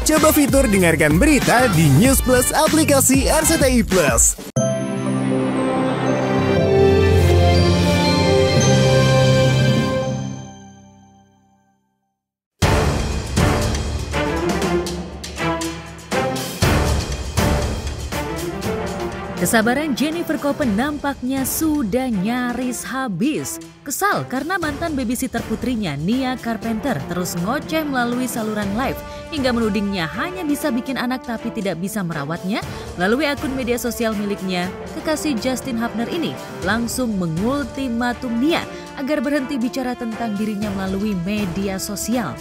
Coba fitur dengarkan berita di News Plus aplikasi RCTI Plus. Kesabaran Jennifer Koppen nampaknya sudah nyaris habis. Kesal karena mantan babysitter putrinya, Nia Carpenter, terus ngoceh melalui saluran live hingga menudingnya hanya bisa bikin anak tapi tidak bisa merawatnya. Melalui akun media sosial miliknya, kekasih Justin Hubner ini langsung mengultimatum Nia agar berhenti bicara tentang dirinya melalui media sosial.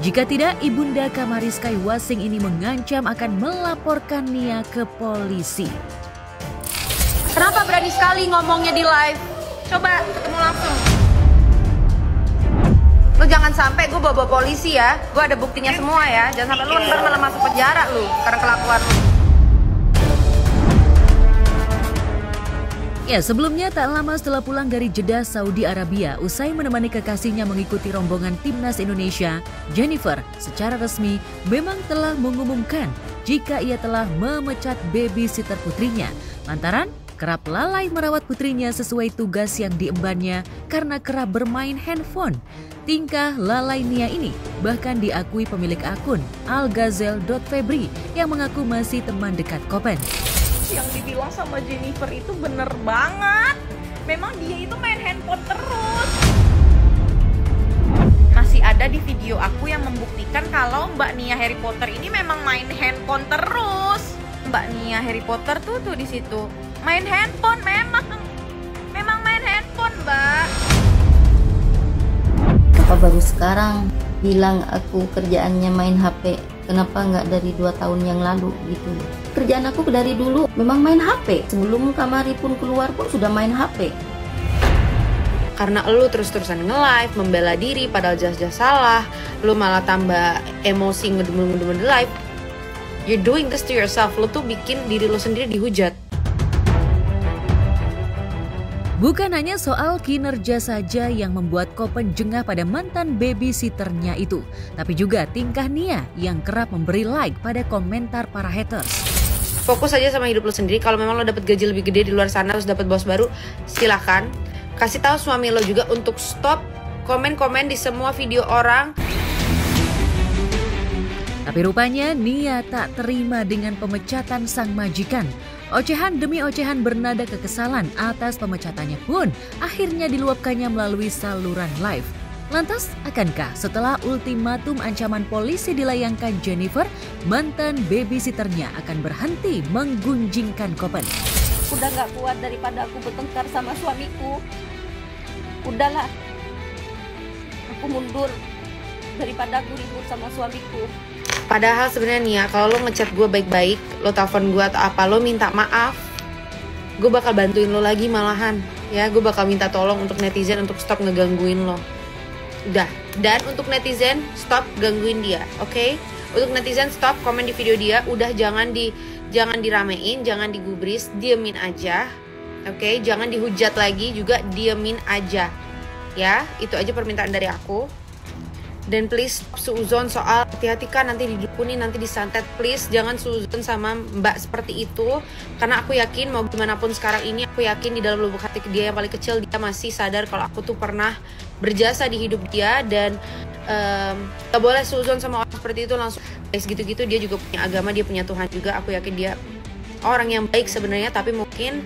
Jika tidak, ibunda Kamariska Wasing ini mengancam akan melaporkan Nia ke polisi. Kenapa berani sekali ngomongnya di live? Coba ketemu langsung. Lu jangan sampai gue bawa polisi ya. Gue ada buktinya semua ya. Jangan sampai lu ntar malah masuk penjara lu karena kelakuan lu. Ya, sebelumnya tak lama setelah pulang dari Jeddah, Saudi Arabia, usai menemani kekasihnya mengikuti rombongan timnas Indonesia, Jennifer secara resmi memang telah mengumumkan jika ia telah memecat babysitter putrinya lantaran kerap lalai merawat putrinya sesuai tugas yang diembannya karena kerap bermain handphone. Tingkah lalai Nia ini bahkan diakui pemilik akun algazel.febri yang mengaku masih teman dekat Koppen. Yang dibilang sama Jennifer itu bener banget. Memang dia itu main handphone terus. Masih ada di video aku yang membuktikan kalau Mbak Nia Harry Potter ini memang main handphone terus. Mbak Nia Harry Potter tuh di situ. Main handphone, memang main handphone, Mbak. Kenapa baru sekarang bilang aku kerjaannya main HP? Kenapa nggak dari 2 tahun yang lalu gitu? Kerjaan aku dari dulu memang main HP. Sebelum Kamari pun keluar pun sudah main HP. Karena lu terus-terusan nge-live, membela diri padahal jelas-jelas salah, lu malah tambah emosi ngedumel-ngedumel di live. You're doing this to yourself. Lu tuh bikin diri lu sendiri dihujat. Bukan hanya soal kinerja saja yang membuat Koppen jengah pada mantan babysitternya itu, tapi juga tingkah Nia yang kerap memberi like pada komentar para haters. Fokus aja sama hidup lo sendiri. Kalau memang lo dapet gaji lebih gede di luar sana terus dapet bos baru, silakan. Kasih tahu suami lo juga untuk stop komen-komen di semua video orang. Tapi rupanya Nia tak terima dengan pemecatan sang majikan. Ocehan demi ocehan bernada kekesalan atas pemecatannya pun akhirnya diluapkannya melalui saluran live. Lantas, akankah setelah ultimatum ancaman polisi dilayangkan Jennifer, mantan babysitternya akan berhenti menggunjingkan Koppen? Udah gak kuat daripada aku bertengkar sama suamiku. Udahlah, aku mundur daripada aku ribut sama suamiku. Padahal sebenarnya Nia, kalau lo ngechat gue baik-baik, lo telepon gue atau apa, lo minta maaf, gue bakal bantuin lo lagi malahan. Ya, gue bakal minta tolong untuk netizen untuk stop ngegangguin lo. Udah. Dan untuk netizen, stop gangguin dia, oke? Untuk netizen, stop komen di video dia. Udah, jangan diramein, jangan digubris, diemin aja, oke? Jangan dihujat lagi, juga diemin aja. Ya, itu aja permintaan dari aku. Dan please suuzon soal hati-hati kan nanti didukunin, nanti disantet. Please jangan suuzon sama mbak seperti itu. Karena aku yakin mau gimana pun sekarang ini, aku yakin di dalam lubuk hati dia yang paling kecil, dia masih sadar kalau aku tuh pernah berjasa di hidup dia. Dan gak boleh suuzon sama orang seperti itu langsung guys gitu-gitu. Dia juga punya agama, dia punya Tuhan juga. Aku yakin dia orang yang baik sebenarnya, tapi mungkin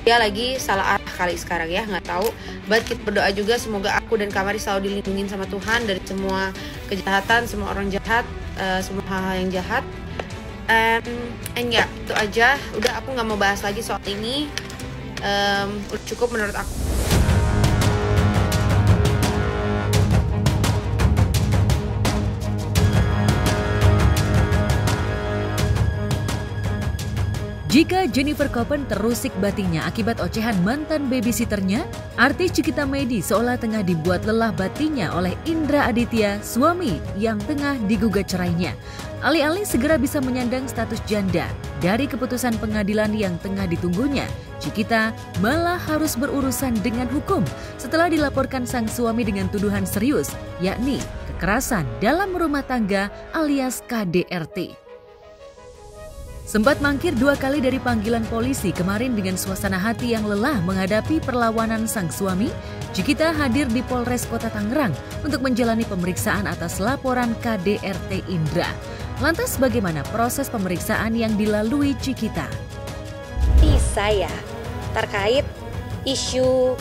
dia lagi salah arah kali sekarang ya, nggak tahu. But kita berdoa juga semoga aku dan Kamari selalu dilindungi sama Tuhan dari semua kejahatan, semua orang jahat, semua hal-hal yang jahat. And ya, itu aja. Udah, aku nggak mau bahas lagi soal ini. Udah cukup menurut aku. Jika Jennifer Copen terusik batinnya akibat ocehan mantan babysitternya, artis Cikita Medi seolah tengah dibuat lelah batinnya oleh Indra Aditya, suami yang tengah digugat cerainya. Alih-alih segera bisa menyandang status janda dari keputusan pengadilan yang tengah ditunggunya, Cikita malah harus berurusan dengan hukum setelah dilaporkan sang suami dengan tuduhan serius, yakni kekerasan dalam rumah tangga alias KDRT. Sempat mangkir 2 kali dari panggilan polisi kemarin dengan suasana hati yang lelah menghadapi perlawanan sang suami, Cikita hadir di Polres Kota Tangerang untuk menjalani pemeriksaan atas laporan KDRT Indra. Lantas bagaimana proses pemeriksaan yang dilalui Cikita? Saya terkait isu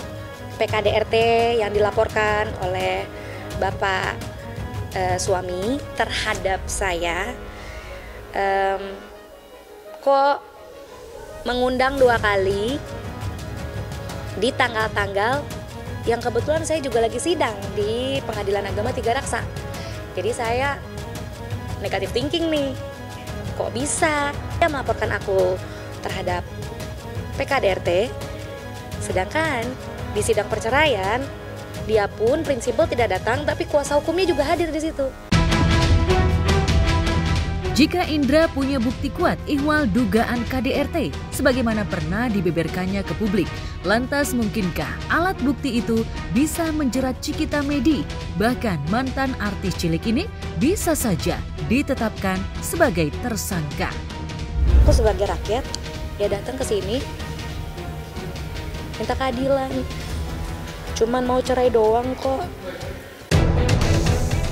PKDRT yang dilaporkan oleh Bapak suami terhadap saya, kok mengundang 2 kali di tanggal-tanggal yang kebetulan saya juga lagi sidang di Pengadilan Agama Tiga Raksa. Jadi saya negatif thinking nih, kok bisa dia melaporkan aku terhadap PKDRT, sedangkan di sidang perceraian dia pun prinsipal tidak datang, tapi kuasa hukumnya juga hadir di situ. Jika Indra punya bukti kuat ihwal dugaan KDRT, sebagaimana pernah dibeberkannya ke publik, lantas mungkinkah alat bukti itu bisa menjerat Cikita Medi? Bahkan mantan artis cilik ini bisa saja ditetapkan sebagai tersangka. Aku sebagai rakyat, ya datang ke sini minta keadilan. Cuman mau cerai doang kok.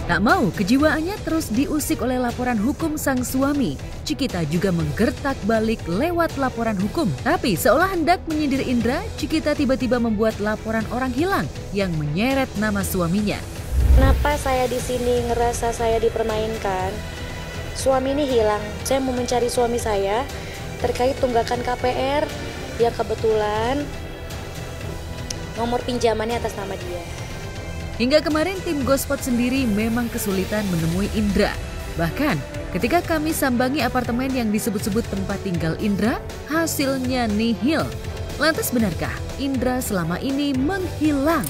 Tak mau kejiwaannya terus diusik oleh laporan hukum sang suami, Cikita juga menggertak balik lewat laporan hukum. Tapi seolah hendak menyindir Indra, Cikita tiba-tiba membuat laporan orang hilang yang menyeret nama suaminya. Kenapa saya di sini ngerasa saya dipermainkan? Suami ini hilang. Saya mau mencari suami saya terkait tunggakan KPR yang kebetulan nomor pinjamannya atas nama dia. Hingga kemarin tim Gospot sendiri memang kesulitan menemui Indra. Bahkan ketika kami sambangi apartemen yang disebut-sebut tempat tinggal Indra, hasilnya nihil. Lantas benarkah Indra selama ini menghilang?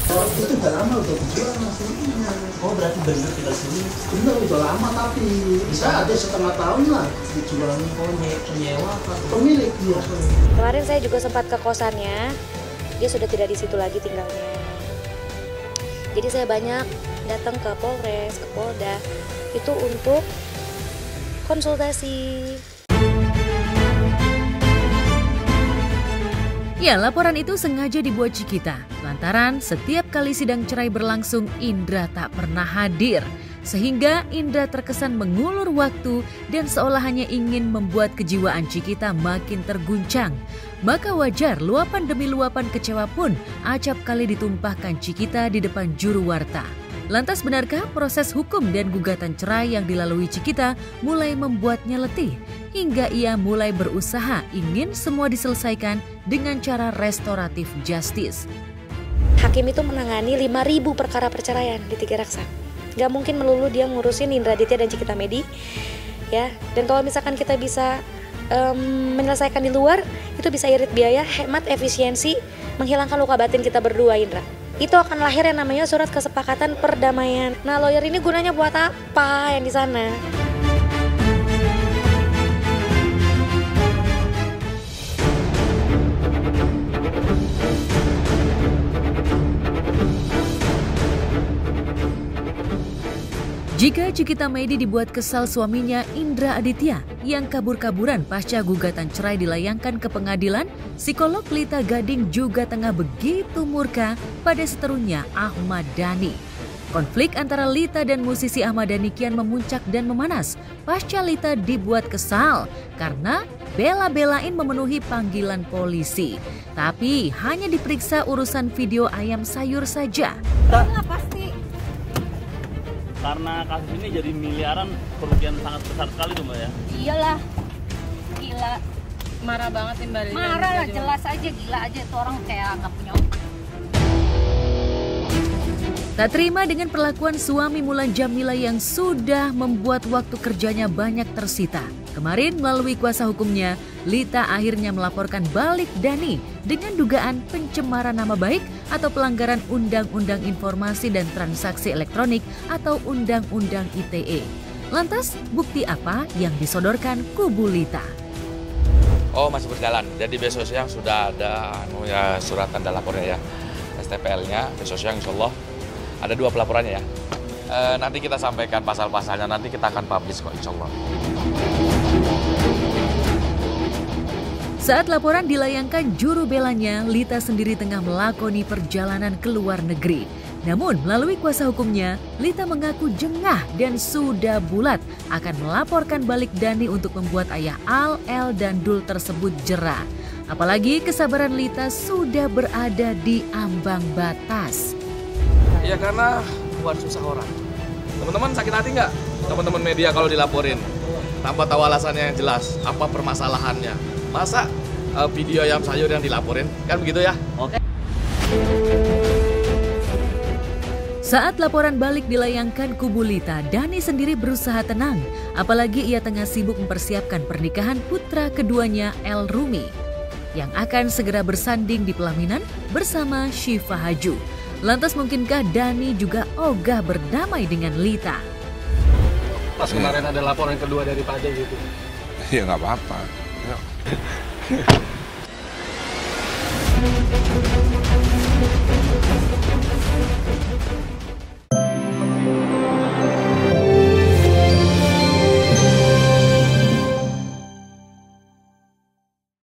Oh, itu udah lama udah dijual maksudnya. Oh berarti benar tinggal sini. Benar udah lama tapi bisa ada setengah tahun lah dijual. Oh penyewa apa? Pemilik dia. Kemarin saya juga sempat ke kosannya, dia sudah tidak di situ lagi tinggalnya. Jadi saya banyak datang ke Polres, ke Polda, itu untuk konsultasi. Ya, laporan itu sengaja dibuat Cikita. Lantaran setiap kali sidang cerai berlangsung, Indra tak pernah hadir. Sehingga Indra terkesan mengulur waktu dan seolah hanya ingin membuat kejiwaan Cikita makin terguncang. Maka wajar luapan demi luapan kecewa pun acap kali ditumpahkan Cikita di depan juru warta. Lantas benarkah proses hukum dan gugatan cerai yang dilalui Cikita mulai membuatnya letih? Hingga ia mulai berusaha ingin semua diselesaikan dengan cara restoratif justice. Hakim itu menangani 5.000 perkara perceraian di Tiga Raksa. Gak mungkin melulu dia ngurusin Indra Aditya dan Cikita Medi, ya. Dan kalau misalkan kita bisa menyelesaikan di luar, itu bisa irit biaya, hemat efisiensi, menghilangkan luka batin kita berdua, Indra. Itu akan lahir yang namanya surat kesepakatan perdamaian. Nah, lawyer ini gunanya buat apa yang di sana? Jika Cikita Medi dibuat kesal suaminya Indra Aditya yang kabur-kaburan pasca gugatan cerai dilayangkan ke pengadilan, psikolog Lita Gading juga tengah begitu murka pada seterunya Ahmad Dhani. Konflik antara Lita dan musisi Ahmad Dhani kian memuncak dan memanas pasca Lita dibuat kesal karena bela-belain memenuhi panggilan polisi. Tapi hanya diperiksa urusan video ayam sayur saja. Pasti. Karena kasus ini jadi miliaran, kerugian sangat besar sekali tuh Mbak ya? Iyalah, gila. Marah banget nih Mbak. Marah lah, jelas aja, gila aja. Itu orang kayak nggak punya otak. Tak terima dengan perlakuan suami Mulan Jameela yang sudah membuat waktu kerjanya banyak tersita. Kemarin melalui kuasa hukumnya, Lita akhirnya melaporkan balik Dani dengan dugaan pencemaran nama baik atau pelanggaran Undang-Undang Informasi dan Transaksi Elektronik atau Undang-Undang ITE. Lantas, bukti apa yang disodorkan kubu Lita? Oh, masih berjalan. Jadi besok siang sudah ada surat tanda lapornya ya. STPL-nya besok siang insya Allah. Ada 2 pelaporannya ya. Nanti kita sampaikan pasal-pasalnya, nanti kita akan publish kok insya Allah. Saat laporan dilayangkan juru belanya, Lita sendiri tengah melakoni perjalanan ke luar negeri. Namun melalui kuasa hukumnya, Lita mengaku jengah dan sudah bulat akan melaporkan balik Dani untuk membuat ayah Al, El, dan Dul tersebut jera. Apalagi kesabaran Lita sudah berada di ambang batas. Ya karena buat susah orang. Teman-teman sakit hati nggak? Teman-teman media kalau dilaporin tanpa tahu alasannya yang jelas, apa permasalahannya. Masa video ayam sayur yang dilaporin? Kan begitu ya? Oke. Saat laporan balik dilayangkan kubu Lita, Dani sendiri berusaha tenang. Apalagi ia tengah sibuk mempersiapkan pernikahan putra keduanya El Rumi yang akan segera bersanding di pelaminan bersama Syifa Haju. Lantas mungkinkah Dani juga ogah berdamai dengan Lita? Pas kemarin ada laporan kedua dari Pak Ade gitu. Ya nggak apa-apa. Ya.